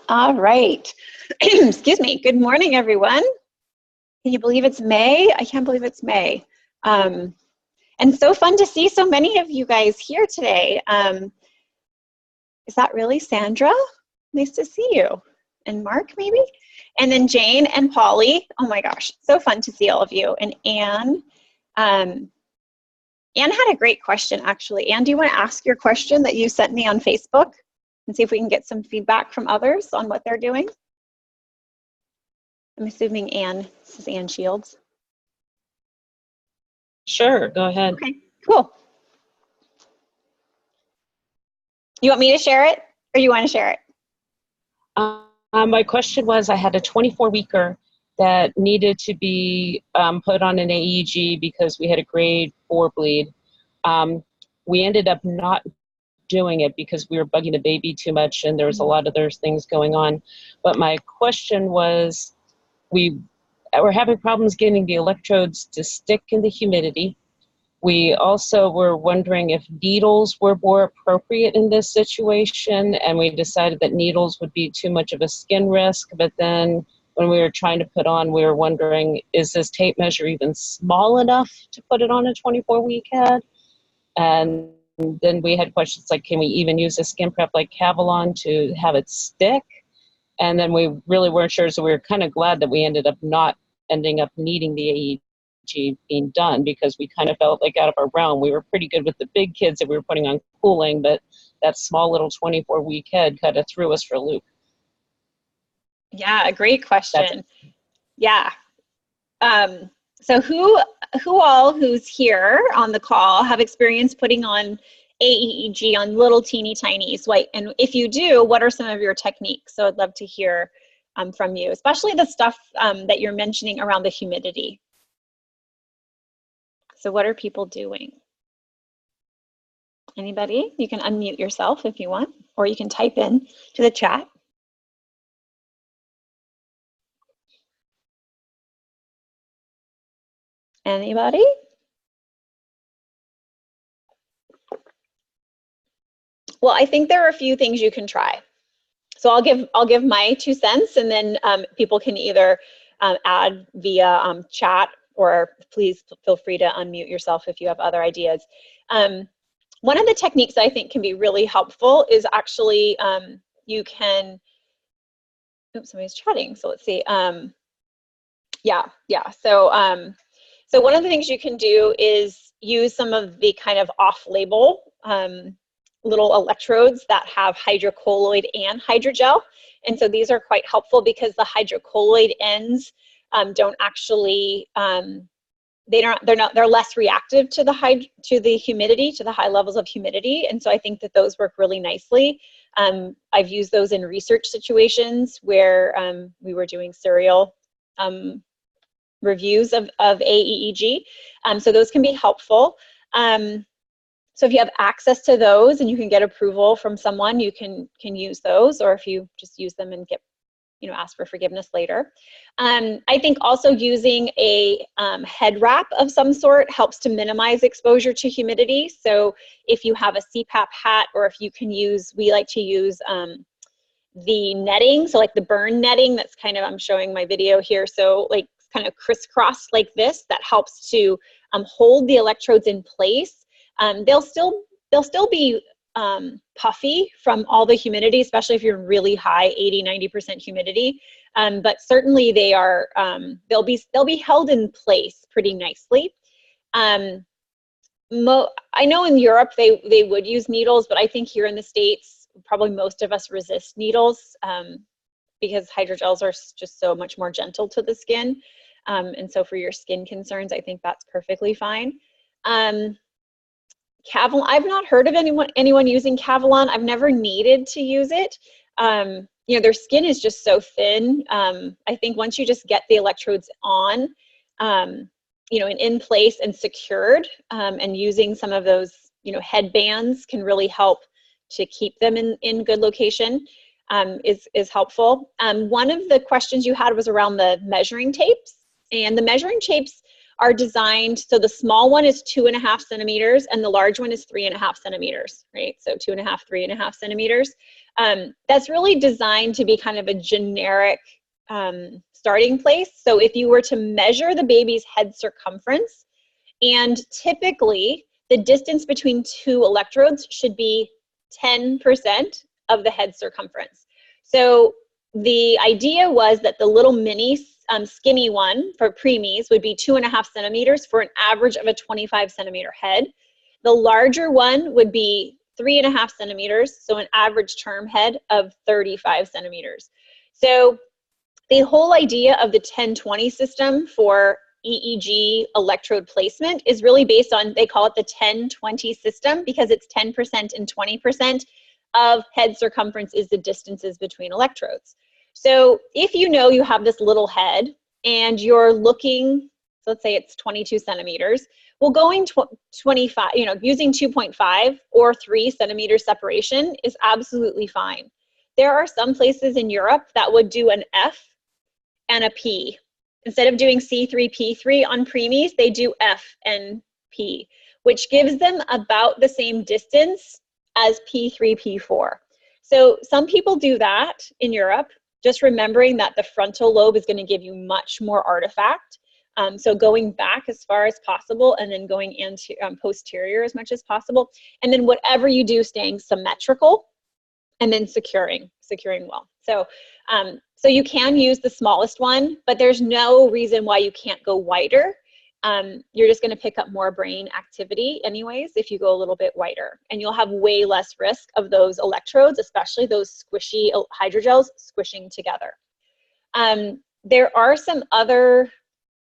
All right. Excuse me. Good morning, everyone. Can you believe it's May? I can't believe it's May. And so fun to see so many of you guys here today. Is that really Sandra? Nice to see you. And Mark, maybe? And then Jane and Polly. Oh my gosh, so fun to see all of you. And Anne. Anne had a great question, actually. Anne, do you want to ask your question that you sent me on Facebook and see if we can get some feedback from others on what they're doing? I'm assuming Anne, this is Anne Shields. Sure, go ahead. Okay, cool. You want me to share it or you want to share it? My question was, I had a 24-weeker that needed to be put on an aEEG because we had a grade 4 bleed. We ended up not doing it because we were bugging the baby too much and there was a lot of other things going on. But my question was, we were having problems getting the electrodes to stick in the humidity. We also were wondering if needles were more appropriate in this situation, and we decided that needles would be too much of a skin risk. But then when we were trying to put on, we were wondering, is this tape measure even small enough to put it on a 24-week head? And then we had questions like, can we even use a skin prep like Cavalon to have it stick? And then we really weren't sure, so we were kind of glad that we ended up not ending up needing the aEEG being done, because we kind of felt like out of our realm. We were pretty good with the big kids that we were putting on cooling, but that small little 24-week head kind of threw us for a loop. Yeah, a great question. Yeah. So who's here on the call have experience putting on aEEG on little teeny tinies? And if you do, what are some of your techniques? So I'd love to hear from you, especially the stuff that you're mentioning around the humidity. So what are people doing? Anybody? You can unmute yourself if you want, or you can type in to the chat. Anybody? Well, I think there are a few things you can try. So I'll give my 2 cents, and then people can either add via chat, or please feel free to unmute yourself if you have other ideas. One of the techniques I think can be really helpful is actually you can, oops, somebody's chatting, so let's see. So one of the things you can do is use some of the kind of off-label little electrodes that have hydrocolloid and hydrogel. And so these are quite helpful because the hydrocolloid ends don't actually, they're less reactive to the humidity, to the high levels of humidity. And so I think that those work really nicely. I've used those in research situations where we were doing serial reviews of aEEG. So those can be helpful. So if you have access to those and you can get approval from someone, you can use those, or if you just use them and get, ask for forgiveness later. I think also using a head wrap of some sort helps to minimize exposure to humidity. So if you have a CPAP hat, or if you can use, we like to use the netting, so like the burn netting that's kind of, I'm showing my video here, so like kind of crisscross like this, that helps to hold the electrodes in place. They'll still be puffy from all the humidity, especially if you're really high 80–90% humidity. But certainly they are they'll be held in place pretty nicely. I know in Europe they would use needles, but I think here in the States probably most of us resist needles because hydrogels are just so much more gentle to the skin. And so for your skin concerns, I think that's perfectly fine. Cavalon, I've not heard of anyone using Cavalon. I've never needed to use it. Their skin is just so thin. I think once you just get the electrodes on, and in place and secured, and using some of those, headbands can really help to keep them in good location, is helpful. One of the questions you had was around the measuring tapes, and the measuring tapes are designed, so the small one is 2.5 centimeters and the large one is 3.5 centimeters, right? So 2.5, 3.5 centimeters. That's really designed to be kind of a generic starting place. So if you were to measure the baby's head circumference, and typically the distance between two electrodes should be 10% of the head circumference. So the idea was that the little mini skinny one for preemies would be 2.5 centimeters for an average of a 25 centimeter head. The larger one would be 3.5 centimeters, so an average term head of 35 centimeters. So the whole idea of the 10-20 system for EEG electrode placement is really based on, they call it the 10-20 system because it's 10% and 20% of head circumference is the distances between electrodes. So if you know you have this little head and you're looking, so let's say it's 22 centimeters, well, going 25, using 2.5 or 3 centimeter separation is absolutely fine. There are some places in Europe that would do an F and a P. Instead of doing C3, P3 on preemies, they do F and P, which gives them about the same distance as P3, P4. So some people do that in Europe, just remembering that the frontal lobe is going to give you much more artifact. So going back as far as possible and then going into posterior as much as possible. And then whatever you do, staying symmetrical and then securing well. So, so you can use the smallest one, but there's no reason why you can't go wider. You're just going to pick up more brain activity anyways if you go a little bit wider, and you'll have way less risk of those electrodes, especially those squishy hydrogels, squishing together. There are some other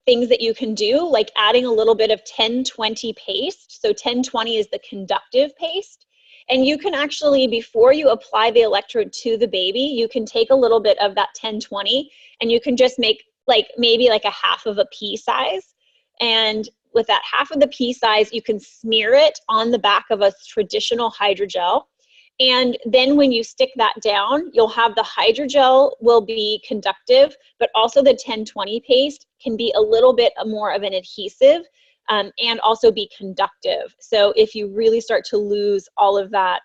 things that you can do, like adding a little bit of 10-20 paste. So 10-20 is the conductive paste. And you can actually, before you apply the electrode to the baby, you can take a little bit of that 10-20 and you can just make maybe like a half of a pea size. And with that half of the pea size, you can smear it on the back of a traditional hydrogel. And then when you stick that down, you'll have the hydrogel will be conductive, but also the 10-20 paste can be a little bit more of an adhesive and also be conductive. So if you really start to lose all of that,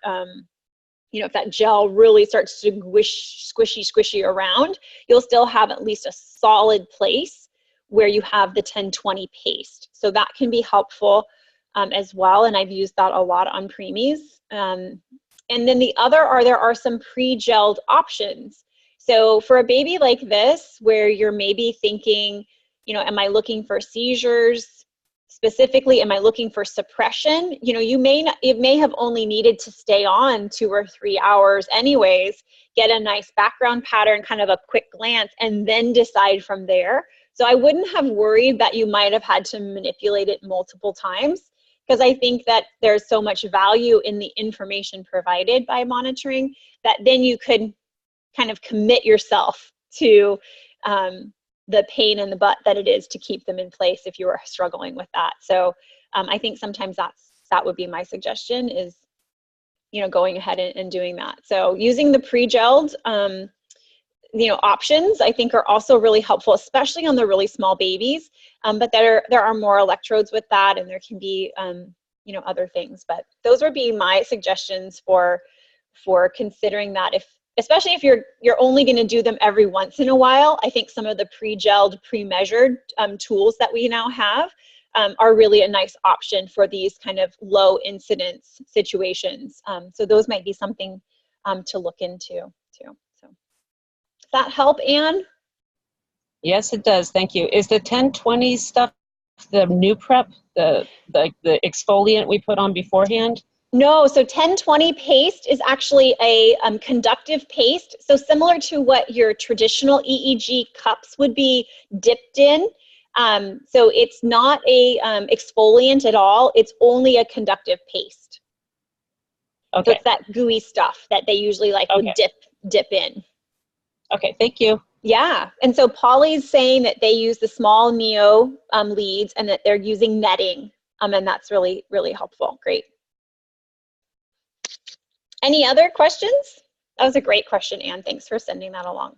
if that gel really starts to squishy around, you'll still have at least a solid place where you have the 10-20 paste. So that can be helpful as well. And I've used that a lot on preemies. And then there are some pre-gelled options. So for a baby like this, where you're maybe thinking, am I looking for seizures? Specifically, am I looking for suppression? It may have only needed to stay on 2 or 3 hours anyways, get a nice background pattern, kind of a quick glance, and then decide from there. So I wouldn't have worried that you might have had to manipulate it multiple times, because I think that there's so much value in the information provided by monitoring that then you could kind of commit yourself to the pain in the butt that it is to keep them in place if you are struggling with that. So I think sometimes that would be my suggestion is, going ahead and doing that. So using the pre-gelled, options I think are also really helpful, especially on the really small babies. But there are more electrodes with that, and there can be, other things. But those would be my suggestions for considering that, especially if you're only going to do them every once in a while. I think some of the pre-gelled, pre-measured tools that we now have are really a nice option for these kind of low incidence situations. So those might be something to look into too. So does that help, Anne? Yes, it does. Thank you. Is the 10-20 stuff the new prep, the exfoliant we put on beforehand? No, so 10-20 paste is actually a conductive paste. So similar to what your traditional EEG cups would be dipped in. So it's not a exfoliant at all. It's only a conductive paste. Okay. So it's that gooey stuff that they usually would dip in. Okay, thank you. Yeah, and so Polly's saying that they use the small Neo leads and that they're using netting, and that's really, really helpful. Great. Any other questions? That was a great question, Anne. Thanks for sending that along.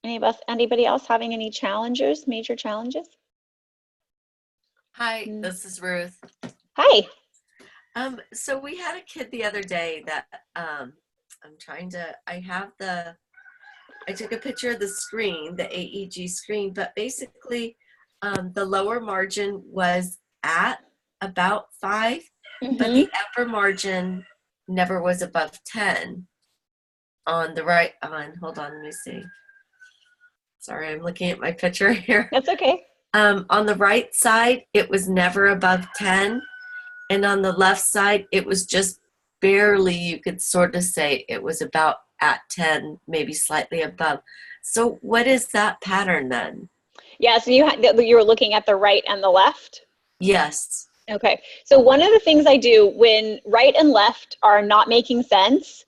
Anybody else having any challenges, major challenges? Hi, this is Ruth. Hi. So we had a kid the other day that I took a picture of the screen, the aEEG screen, but basically the lower margin was at about 5, but the upper margin never was above 10. On the right, hold on, let me see. Sorry, I'm looking at my picture here. That's okay. On the right side, it was never above 10. And on the left side, it was just barely, you could sort of say it was about at 10, maybe slightly above. So what is that pattern then? Yeah, so you were looking at the right and the left? Yes. Okay. So one of the things I do when right and left are not making sense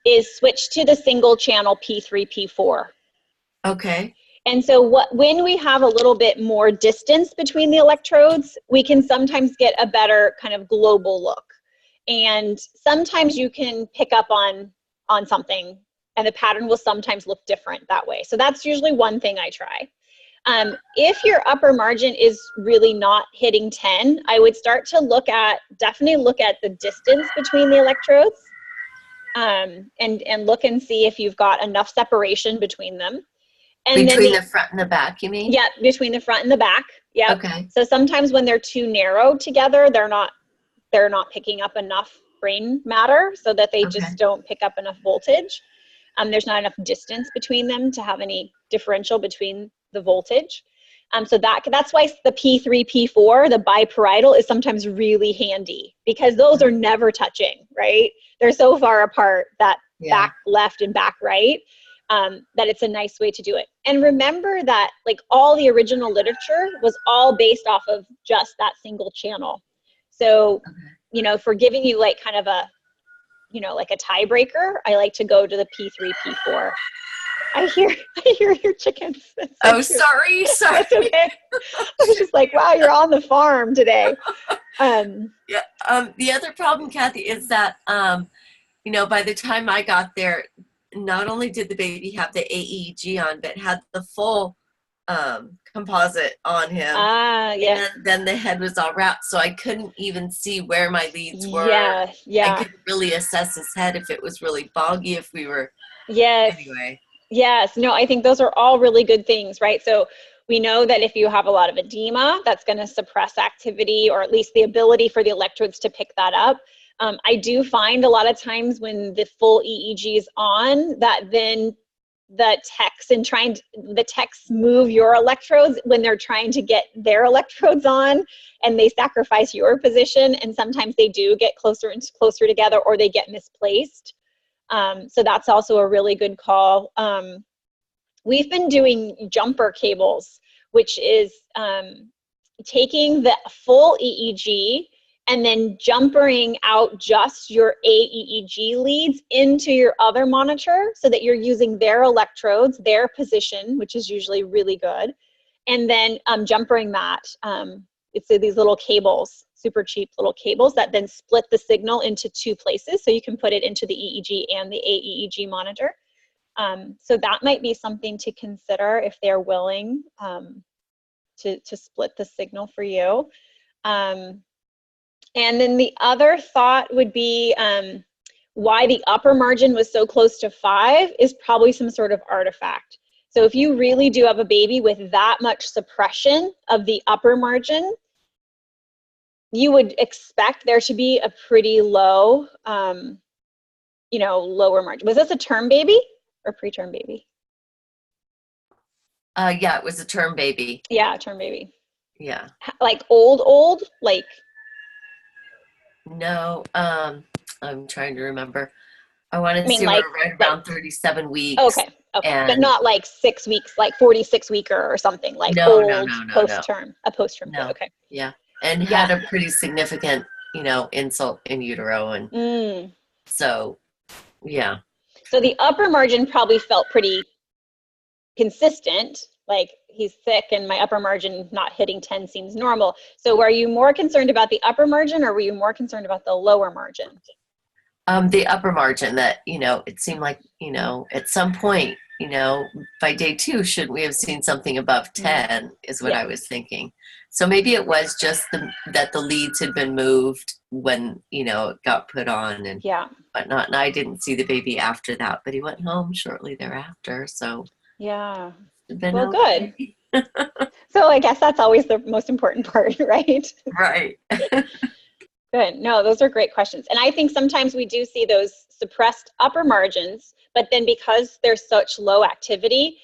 is switch to the single channel P3, P4. Okay. And so when we have a little bit more distance between the electrodes, we can sometimes get a better kind of global look. And sometimes you can pick up on something, and the pattern will sometimes look different that way. So that's usually one thing I try. If your upper margin is really not hitting 10, I would start to definitely look at the distance between the electrodes, and look and see if you've got enough separation between them. And between the front and the back, you mean? Yeah, between the front and the back. Yeah. Okay. So sometimes when they're too narrow together, they're not picking up enough brain matter, so that they just don't pick up enough voltage. There's not enough distance between them to have any differential between the voltage. So that's why the P3, P4, the biparietal, is sometimes really handy, because those are never touching, right? They're so far apart, that back left and back right, that it's a nice way to do it. And remember that like all the original literature was all based off of just that single channel. So, if we're giving you like kind of a, like a tiebreaker, I like to go to the P3, P4. I hear your chickens. So sorry. That's okay. I was just like, wow, you're on the farm today. The other problem, Kathy, is that, by the time I got there, not only did the baby have the aEEG on, but had the full composite on him. And then the head was all wrapped, so I couldn't even see where my leads were. I couldn't really assess his head if it was really boggy, if we were. Anyway. Yes. No, I think those are all really good things, right? So we know that if you have a lot of edema, that's going to suppress activity, or at least the ability for the electrodes to pick that up. I do find a lot of times when the full EEG is on, that then the techs move your electrodes when they're trying to get their electrodes on, and they sacrifice your position, and sometimes they do get closer and closer together, or they get misplaced. So that's also a really good call. We've been doing jumper cables, which is taking the full EEG and then jumpering out just your aEEG leads into your other monitor, so that you're using their electrodes, their position, which is usually really good, and then jumpering that. It's these little cables, super cheap little cables, that then split the signal into 2 places, so you can put it into the EEG and the aEEG monitor. So that might be something to consider if they're willing to split the signal for you. And then the other thought would be why the upper margin was so close to 5 is probably some sort of artifact. So if you really do have a baby with that much suppression of the upper margin, you would expect there to be a pretty low, lower margin. Was this a term baby or preterm baby? Yeah, it was a term baby. Yeah, a term baby. Yeah. Like old, like. No, I'm trying to remember. I wanted to say we were right around 37 weeks. Okay, but not like 6 weeks, like 46 weeker or something, like no, post-term, a post-term. No. Okay. Yeah, and had a pretty significant, insult in utero, and so, yeah. So the upper margin probably felt pretty consistent, like he's sick and my upper margin not hitting 10 seems normal. So were you more concerned about the upper margin, or were you more concerned about the lower margin? The upper margin, that, it seemed like, at some point, you know, by day 2, shouldn't we have seen something above 10 is what I was thinking. So maybe it was just that the leads had been moved when, you know, it got put on and whatnot. And I didn't see the baby after that, but he went home shortly thereafter. So yeah. Well, good. So I guess that's always the most important part, right? Right. Good. No, those are great questions. And I think sometimes we do see those suppressed upper margins, but then because there's such low activity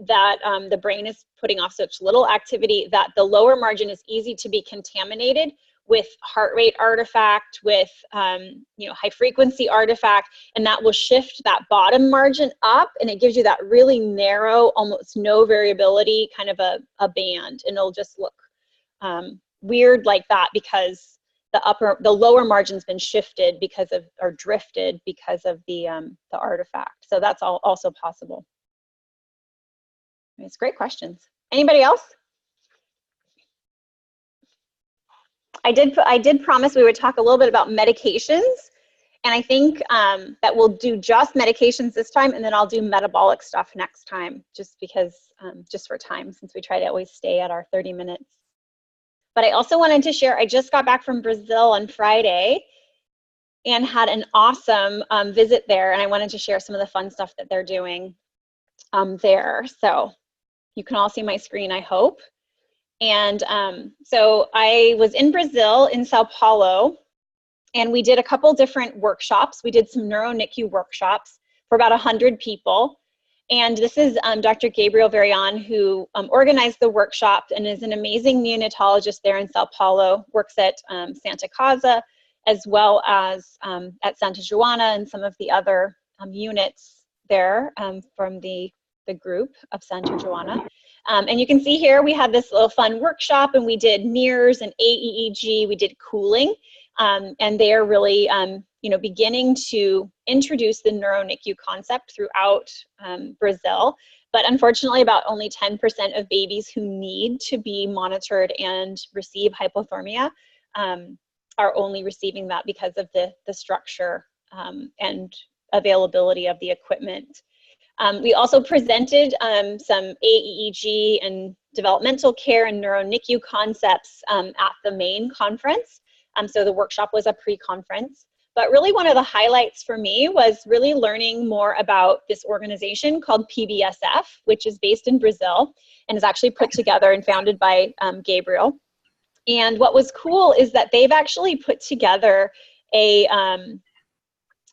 that the brain is putting off such little activity, that the lower margin is easy to be contaminated with heart rate artifact, with you know, high frequency artifact, and that will shift that bottom margin up, and it gives you that really narrow, almost no variability kind of a band, and it'll just look weird like that because the lower margin's been shifted because of, or drifted because of the artifact. So that's also possible. It's great questions. Anybody else? I did promise we would talk a little bit about medications, and I think that we'll do just medications this time, and then I'll do metabolic stuff next time, just because, just for time, since we try to always stay at our 30 minutes. But I also wanted to share, I just got back from Brazil on Friday and had an awesome visit there, and I wanted to share some of the fun stuff that they're doing there. So you can all see my screen, I hope. And so I was in Brazil, in Sao Paulo, and we did a couple different workshops. We did some Neuro-NICU workshops for about 100 people. And this is Dr. Gabriel Varian, who organized the workshop and is an amazing neonatologist there in Sao Paulo, works at Santa Casa, as well as at Santa Joana and some of the other units there from the group of Santa Joana. And you can see here we had this little fun workshop, and we did NIRS and aEEG, we did cooling, and they are really you know, beginning to introduce the Neuro-NICU concept throughout Brazil. But unfortunately, about only 10% of babies who need to be monitored and receive hypothermia are only receiving that because of the structure and availability of the equipment. We also presented some aEEG and developmental care and Neuro-NICU concepts at the main conference. So the workshop was a pre-conference. But really one of the highlights for me was really learning more about this organization called PBSF, which is based in Brazil and is actually put together and founded by Gabriel. And what was cool is that they've actually put together a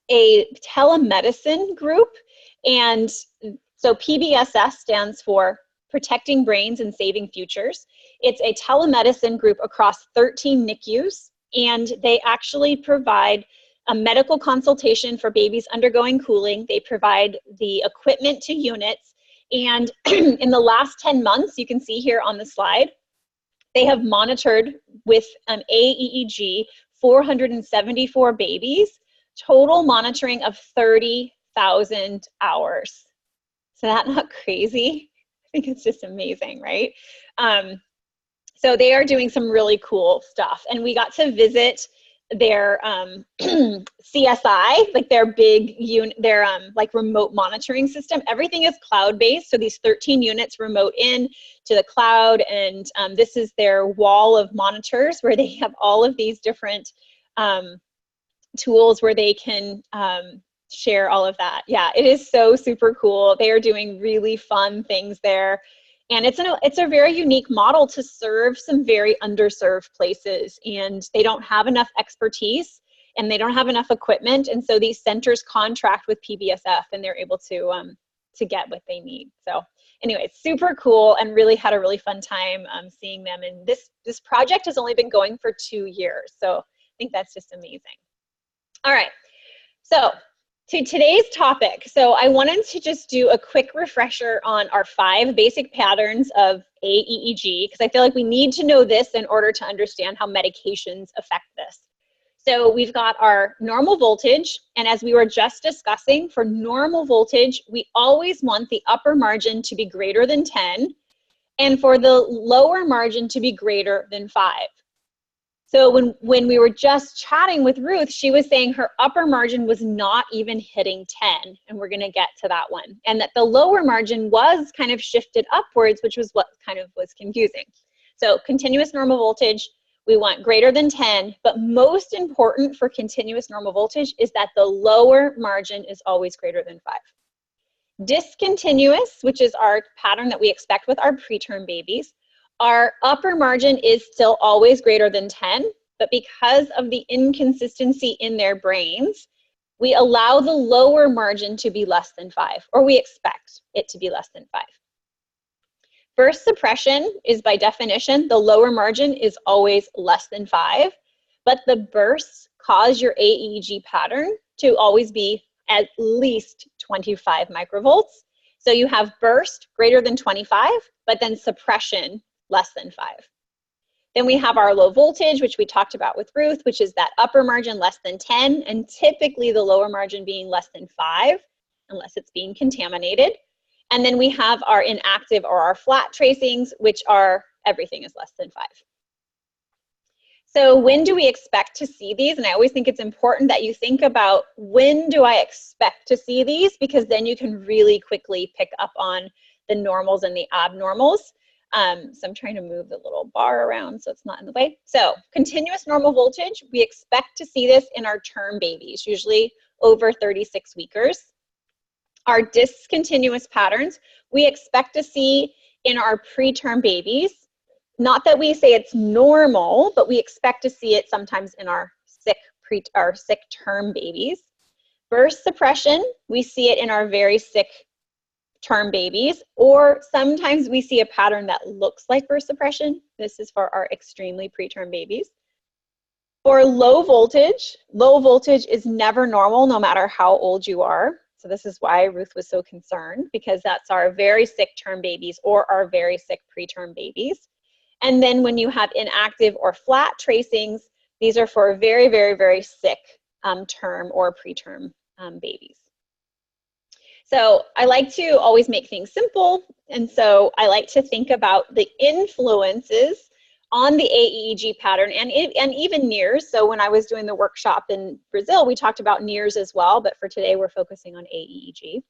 telemedicine group. And so PBSF stands for Protecting Brains and Saving Futures. It's a telemedicine group across 13 NICUs, and they actually provide a medical consultation for babies undergoing cooling. They provide the equipment to units, and in the last 10 months, you can see here on the slide, they have monitored with aEEG 474 babies, total monitoring of 30,000 hours. Is that not crazy? I think it's just amazing, right? So they are doing some really cool stuff, and we got to visit their CSI, like their big unit, their like remote monitoring system. Everything is cloud-based, so these 13 units remote in to the cloud, and this is their wall of monitors where they have all of these different tools where they can share all of that. Yeah, it is so super cool. They are doing really fun things there. And it's a very unique model to serve some very underserved places, and they don't have enough expertise and they don't have enough equipment, and so these centers contract with PBSF and they're able to get what they need. So anyway, it's super cool, and really had a really fun time seeing them. And this project has only been going for 2 years, so I think that's just amazing. All right, so to today's topic. So I wanted to just do a quick refresher on our 5 basic patterns of aEEG, because I feel like we need to know this in order to understand how medications affect this. So we've got our normal voltage, and as we were just discussing, for normal voltage, we always want the upper margin to be greater than 10, and for the lower margin to be greater than 5. So when we were just chatting with Ruth, she was saying her upper margin was not even hitting 10, and we're gonna get to that one. And that the lower margin was kind of shifted upwards, which was what kind of was confusing. So continuous normal voltage, we want greater than 10, but most important for continuous normal voltage is that the lower margin is always greater than 5. Discontinuous, which is our pattern that we expect with our preterm babies, our upper margin is still always greater than 10, but because of the inconsistency in their brains, we allow the lower margin to be less than 5, or we expect it to be less than 5. Burst suppression is, by definition, the lower margin is always less than 5, but the bursts cause your aEEG pattern to always be at least 25 microvolts. So you have burst greater than 25, but then suppression less than 5. Then we have our low voltage, which we talked about with Ruth, which is that upper margin less than 10, and typically the lower margin being less than 5, unless it's being contaminated. And then we have our inactive or our flat tracings, which are everything is less than 5. So when do we expect to see these? And I always think it's important that you think about, when do I expect to see these? Because then you can really quickly pick up on the normals and the abnormals. So I'm trying to move the little bar around so it's not in the way. So continuous normal voltage, we expect to see this in our term babies, usually over 36 weekers. Our discontinuous patterns, we expect to see in our preterm babies. Not that we say it's normal, but we expect to see it sometimes in our sick term babies. Burst suppression, we see it in our very sick term babies, or sometimes we see a pattern that looks like burst suppression. This is for our extremely preterm babies. For low voltage is never normal, no matter how old you are. So this is why Ruth was so concerned, because that's our very sick term babies or our very sick preterm babies. And then when you have inactive or flat tracings, these are for very, very, very sick term or preterm babies. So I like to always make things simple. And so I like to think about the influences on the aEEG pattern and even NIRS. So when I was doing the workshop in Brazil, we talked about NIRS as well, but for today we're focusing on aEEG.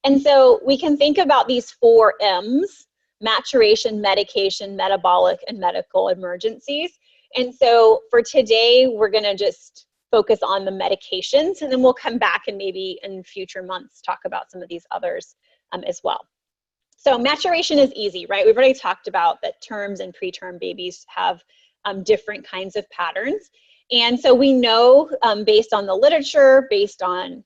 And so we can think about these 4 M's: maturation, medication, metabolic, and medical emergencies. And so for today, we're gonna just focus on the medications, and then we'll come back and maybe in future months talk about some of these others as well. So maturation is easy, right? We've already talked about that terms and preterm babies have different kinds of patterns. And so we know based on the literature, based on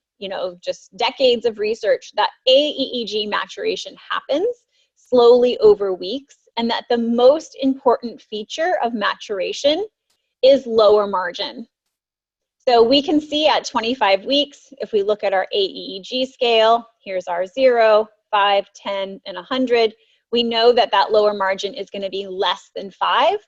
just decades of research, that aEEG maturation happens slowly over weeks, and that the most important feature of maturation is lower margin. So we can see at 25 weeks, if we look at our aEEG scale, here's our 0, 5, 10, and 100, we know that that lower margin is going to be less than 5.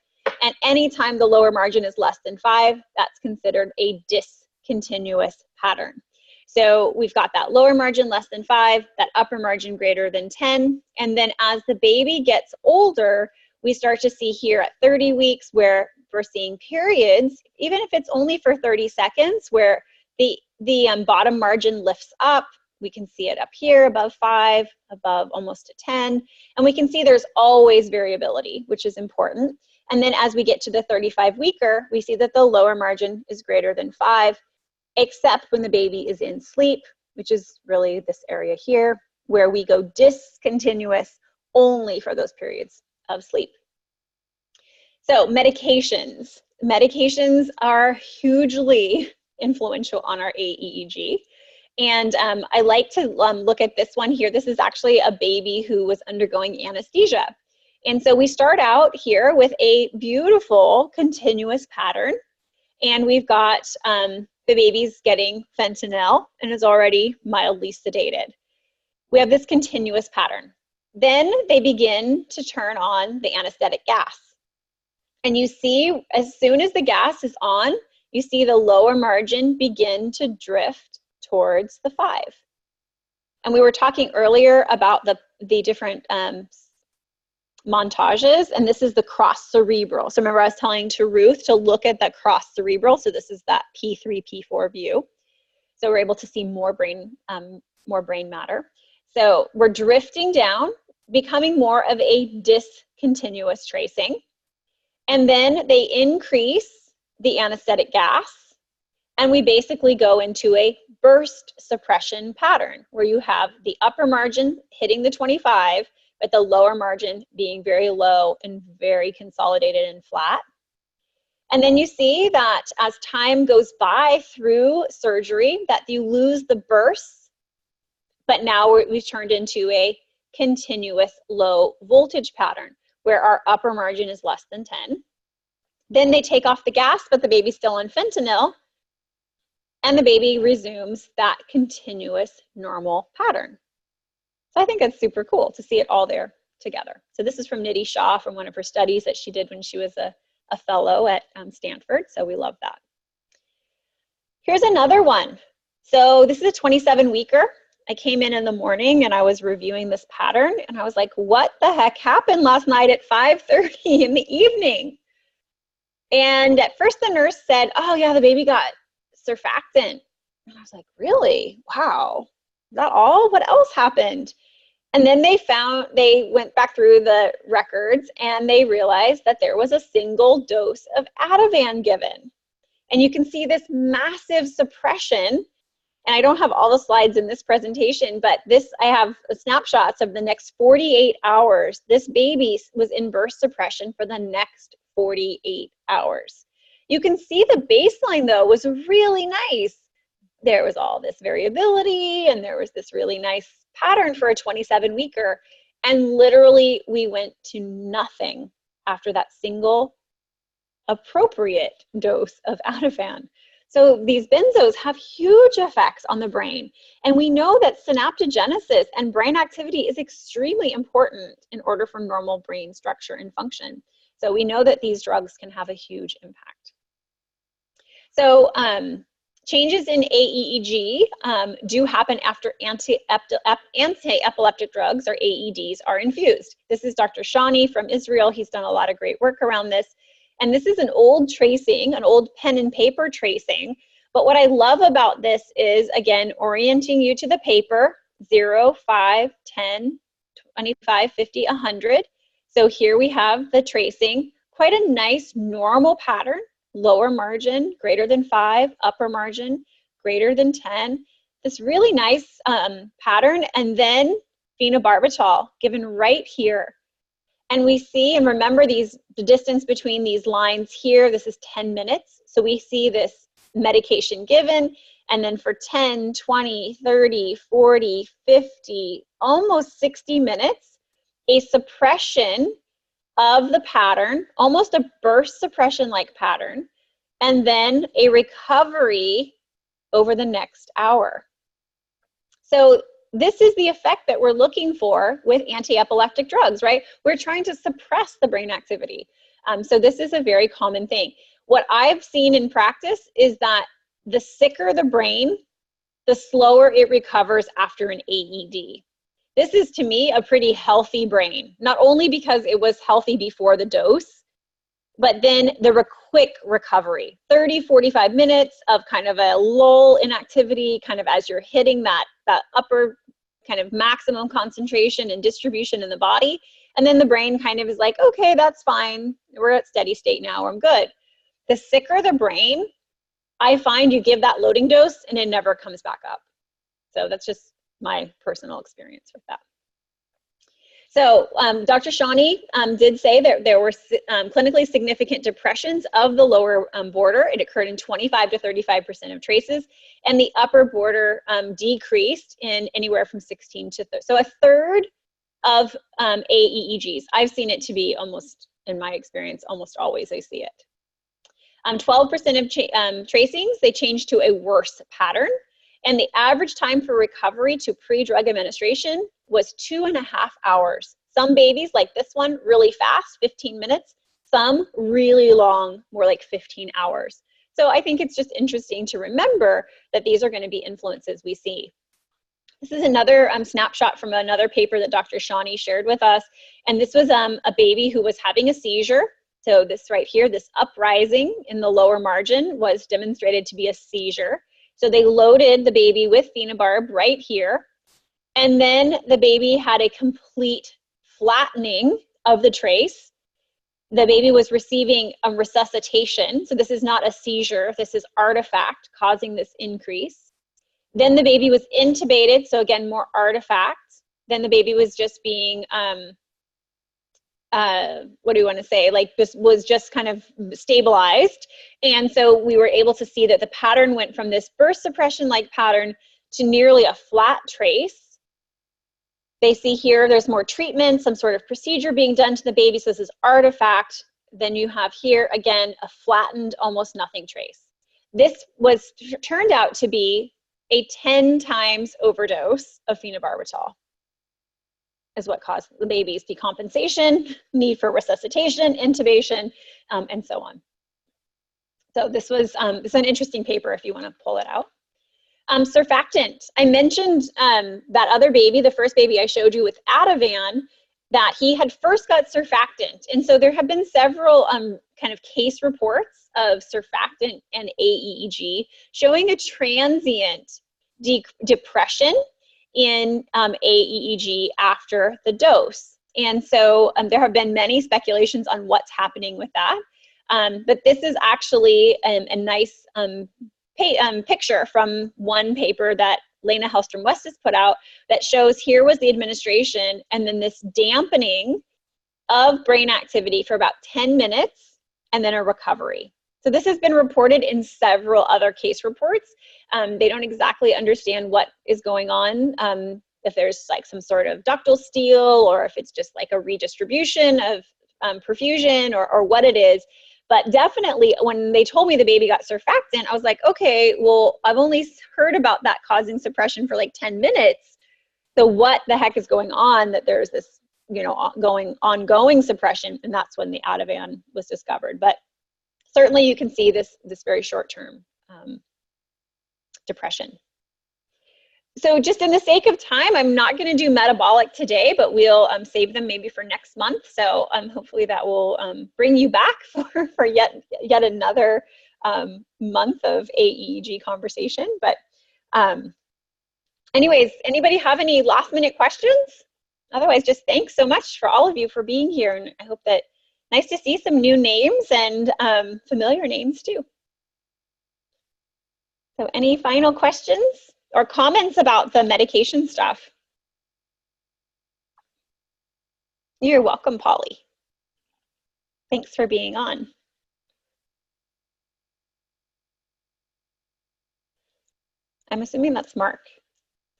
And anytime the lower margin is less than 5, that's considered a discontinuous pattern. So we've got that lower margin less than 5, that upper margin greater than 10. And then as the baby gets older, we start to see here at 30 weeks where we're seeing periods, even if it's only for 30 seconds, where the bottom margin lifts up. We can see it up here above 5, above almost to 10. And we can see there's always variability, which is important. And then as we get to the 35 weeker, we see that the lower margin is greater than 5, except when the baby is in sleep, which is really this area here, where we go discontinuous only for those periods of sleep. So medications. Medications are hugely influential on our aEEG. And I like to look at this one here. This is actually a baby who was undergoing anesthesia. And so we start out here with a beautiful continuous pattern. And we've got the baby's getting fentanyl and is already mildly sedated. We have this continuous pattern. Then they begin to turn on the anesthetic gas. And you see, as soon as the gas is on, you see the lower margin begin to drift towards the 5. And we were talking earlier about the different montages, and this is the cross cerebral. So remember I was telling to Ruth to look at the cross cerebral. So this is that P3, P4 view. So we're able to see more brain matter. So we're drifting down, becoming more of a discontinuous tracing. And then they increase the anesthetic gas, and we basically go into a burst suppression pattern where you have the upper margin hitting the 25, but the lower margin being very low and very consolidated and flat. And then you see that as time goes by through surgery that you lose the bursts, but now we've turned into a continuous low voltage pattern where our upper margin is less than 10. Then they take off the gas, but the baby's still on fentanyl, and the baby resumes that continuous normal pattern. So I think it's super cool to see it all there together. So this is from Nidhi Shah from one of her studies that she did when she was a fellow at Stanford. So we love that. Here's another one. So this is a 27-weeker. I came in the morning and I was reviewing this pattern and I was like, what the heck happened last night at 5:30 in the evening? And at first the nurse said, oh yeah, the baby got surfactant. And I was like, really? Wow. Is that all? What else happened? And then they went back through the records and they realized that there was a single dose of Ativan given. And you can see this massive suppression. And I don't have all the slides in this presentation, but I have snapshots of the next 48 hours. This baby was in burst suppression for the next 48 hours. You can see the baseline though was really nice. There was all this variability and there was this really nice pattern for a 27-weeker. And literally we went to nothing after that single appropriate dose of Ativan. So these benzos have huge effects on the brain. And we know that synaptogenesis and brain activity is extremely important in order for normal brain structure and function. So we know that these drugs can have a huge impact. So changes in aEEG do happen after anti-epileptic drugs, or AEDs, are infused. This is Dr. Shani from Israel. He's done a lot of great work around this. And this is an old tracing, an old pen and paper tracing. But what I love about this is, again, orienting you to the paper, 0, 5, 10, 25, 50, 100. So here we have the tracing, quite a nice normal pattern, lower margin greater than 5, upper margin greater than 10. This really nice pattern, and then phenobarbital given right here. And we see, and remember the distance between these lines here, this is 10 minutes. So we see this medication given, and then for 10, 20, 30, 40, 50, almost 60 minutes, a suppression of the pattern, almost a burst suppression-like pattern, and then a recovery over the next hour. So this is the effect that we're looking for with anti-epileptic drugs, right? We're trying to suppress the brain activity. So this is a very common thing. What I've seen in practice is that the sicker the brain, the slower it recovers after an AED. This is, to me, a pretty healthy brain, not only because it was healthy before the dose, but then the quick recovery, 30, 45 minutes of kind of a lull in activity, kind of as you're hitting that upper kind of maximum concentration and distribution in the body. And then the brain kind of is like, okay, that's fine. We're at steady state now, I'm good. The sicker the brain, I find you give that loading dose and it never comes back up. So that's just my personal experience with that. So Dr. Shani did say that there were clinically significant depressions of the lower border. It occurred in 25 to 35% of traces, and the upper border decreased in anywhere from 16 to 30. So a third of aEEGs. I've seen it to be almost, in my experience, almost always I see it. 12% of tracings, they changed to a worse pattern. And the average time for recovery to pre-drug administration was 2.5 hours. Some babies, like this one, really fast, 15 minutes. Some really long, more like 15 hours. So I think it's just interesting to remember that these are going to be influences we see. This is another snapshot from another paper that Dr. Shawnee shared with us. And this was a baby who was having a seizure. So this right here, this uprising in the lower margin was demonstrated to be a seizure. So they loaded the baby with phenobarb right here. And then the baby had a complete flattening of the trace. The baby was receiving a resuscitation. So this is not a seizure. This is artifact causing this increase. Then the baby was intubated. So again, more artifact. Then the baby was just being, what do you want to say? Like this was just kind of stabilized. And so we were able to see that the pattern went from this burst suppression-like pattern to nearly a flat trace. They see here there's more treatment, some sort of procedure being done to the baby. So this is artifact. Then you have here, again, a flattened, almost nothing trace. This was turned out to be a 10 times overdose of phenobarbital is what caused the baby's decompensation, need for resuscitation, intubation, and so on. So this was it's an interesting paper if you want to pull it out. Surfactant. I mentioned that other baby, the first baby I showed you with Ativan, that he had first got surfactant. And so there have been several kind of case reports of surfactant and aEEG showing a transient depression in aEEG after the dose. And so there have been many speculations on what's happening with that. But this is actually a nice picture from one paper that Lena Hellstrom-West has put out that shows here was the administration and then this dampening of brain activity for about 10 minutes and then a recovery. So this has been reported in several other case reports. They don't exactly understand what is going on, if there's like some sort of ductal steal or if it's just like a redistribution of perfusion or what it is. But definitely when they told me the baby got surfactant, I was like, okay, well, I've only heard about that causing suppression for like 10 minutes. So what the heck is going on that there's this, you know, ongoing suppression? And that's when the Ativan was discovered. But certainly you can see this very short-term depression. So just in the sake of time, I'm not going to do metabolic today, but we'll save them maybe for next month. So hopefully that will bring you back for yet another month of aEEG conversation. But anyways, anybody have any last minute questions? Otherwise, just thanks so much for all of you for being here. And I hope that nice to see some new names and familiar names too. So any final questions or comments about the medication stuff? You're welcome, Polly. Thanks for being on. I'm assuming that's Mark.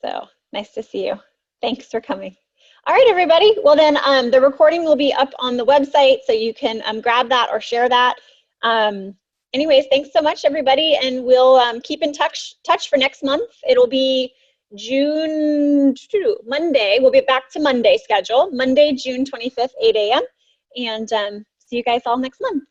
So nice to see you. Thanks for coming. All right, everybody. Well, then the recording will be up on the website, so you can grab that or share that. Anyways, thanks so much, everybody, and we'll keep in touch for next month. It'll be June 2, Monday. We'll be back to Monday schedule, Monday, June 25th, 8 a.m. And see you guys all next month.